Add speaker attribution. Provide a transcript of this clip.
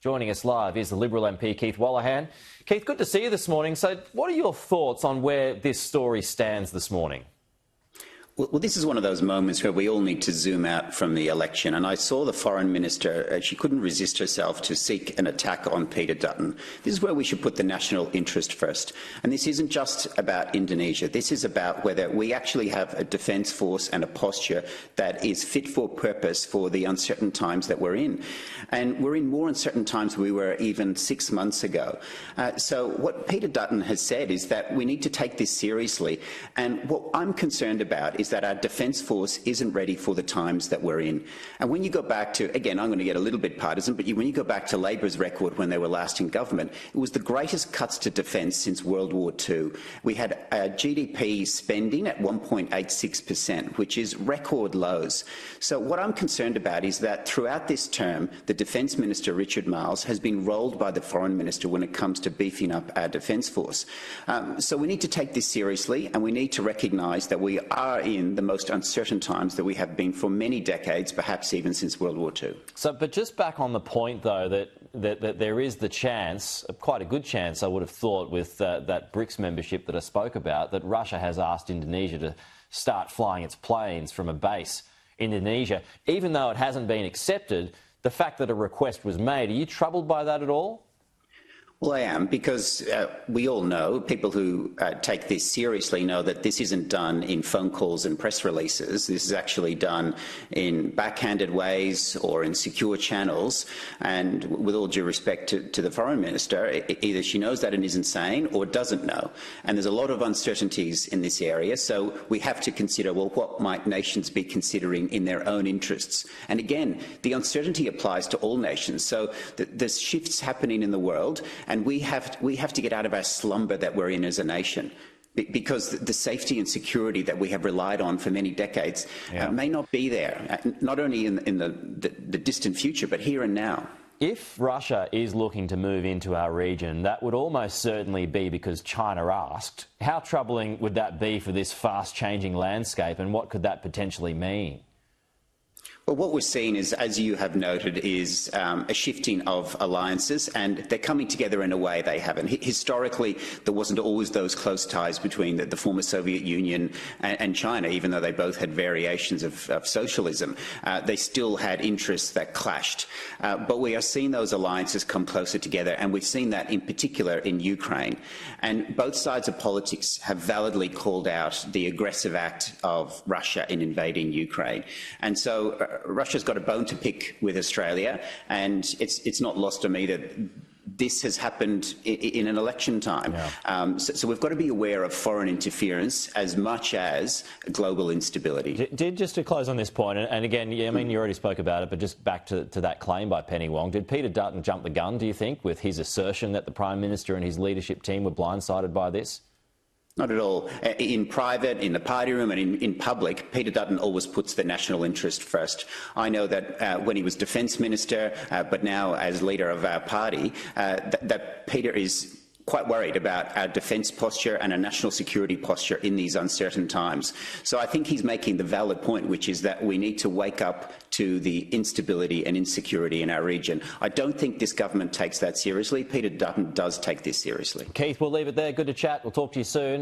Speaker 1: Joining us live is the Liberal MP Keith Wallahan. Keith, good to see you this morning. So what are your thoughts on where this story stands this morning?
Speaker 2: Well, this is one of those moments where we all need to zoom out from the election. And I saw the Foreign Minister, she couldn't resist herself to seek an attack on Peter Dutton. This is where we should put the national interest first. And this isn't just about Indonesia. This is about whether we actually have a defence force and a posture that is fit for purpose for the uncertain times that we're in. And we're in more uncertain times than we were even 6 months ago. So what Peter Dutton has said is that we need to take this seriously. And what I'm concerned about is that our defence force isn't ready for the times that we're in. And when you go back to, again, I'm going to get a little bit partisan, but when you go back to Labor's record when they were last in government, it was the greatest cuts to defence since World War II. We had GDP spending at 1.86%, which is record lows. So what I'm concerned about is that throughout this term, the Defence Minister, Richard Marles, has been rolled by the Foreign Minister when it comes to beefing up our defence force. So we need to take this seriously, and we need to recognise that we are in the most uncertain times that we have been for many decades, perhaps even since World War II.
Speaker 1: So, but just back on the point, though, that there is the chance, quite a good chance, I would have thought, with that BRICS membership that I spoke about, that Russia has asked Indonesia to start flying its planes from a base in Indonesia. Even though it hasn't been accepted, the fact that a request was made, are you troubled by that at all?
Speaker 2: Well, I am, because we all know, people who take this seriously know that this isn't done in phone calls and press releases. This is actually done in backhanded ways or in secure channels. And with all due respect to the Foreign Minister, either she knows that and isn't saying or doesn't know. And there's a lot of uncertainties in this area. So we have to consider, well, what might nations be considering in their own interests? And again, the uncertainty applies to all nations. So there's shifts happening in the world. And we have to get out of our slumber that we're in as a nation, because the safety and security that we have relied on for many decades may not be there, not only in the distant future, but here and now.
Speaker 1: If Russia is looking to move into our region, that would almost certainly be because China asked. How troubling would that be for this fast-changing landscape, and what could that potentially mean?
Speaker 2: Well, what we're seeing is, as you have noted, is a shifting of alliances, and they're coming together in a way they haven't. Historically, there wasn't always those close ties between the former Soviet Union and China, even though they both had variations of socialism. They still had interests that clashed. But we are seeing those alliances come closer together, and we've seen that in particular in Ukraine. And both sides of politics have validly called out the aggressive act of Russia in invading Ukraine. And so Russia's got a bone to pick with Australia, and it's not lost on me that this has happened in an election time. Yeah. So we've got to be aware of foreign interference as much as global instability.
Speaker 1: Just to close on this point, and again, I mean, you already spoke about it, but just back to that claim by Penny Wong, did Peter Dutton jump the gun, do you think, with his assertion that the Prime Minister and his leadership team were blindsided by this?
Speaker 2: Not at all. In private, in the party room and in public, Peter Dutton always puts the national interest first. I know that when he was Defence Minister, but now as leader of our party, that Peter is quite worried about our defence posture and our national security posture in these uncertain times. So I think he's making the valid point, which is that we need to wake up to the instability and insecurity in our region. I don't think this government takes that seriously. Peter Dutton does take this seriously.
Speaker 1: Keith, we'll leave it there. Good to chat. We'll talk to you soon.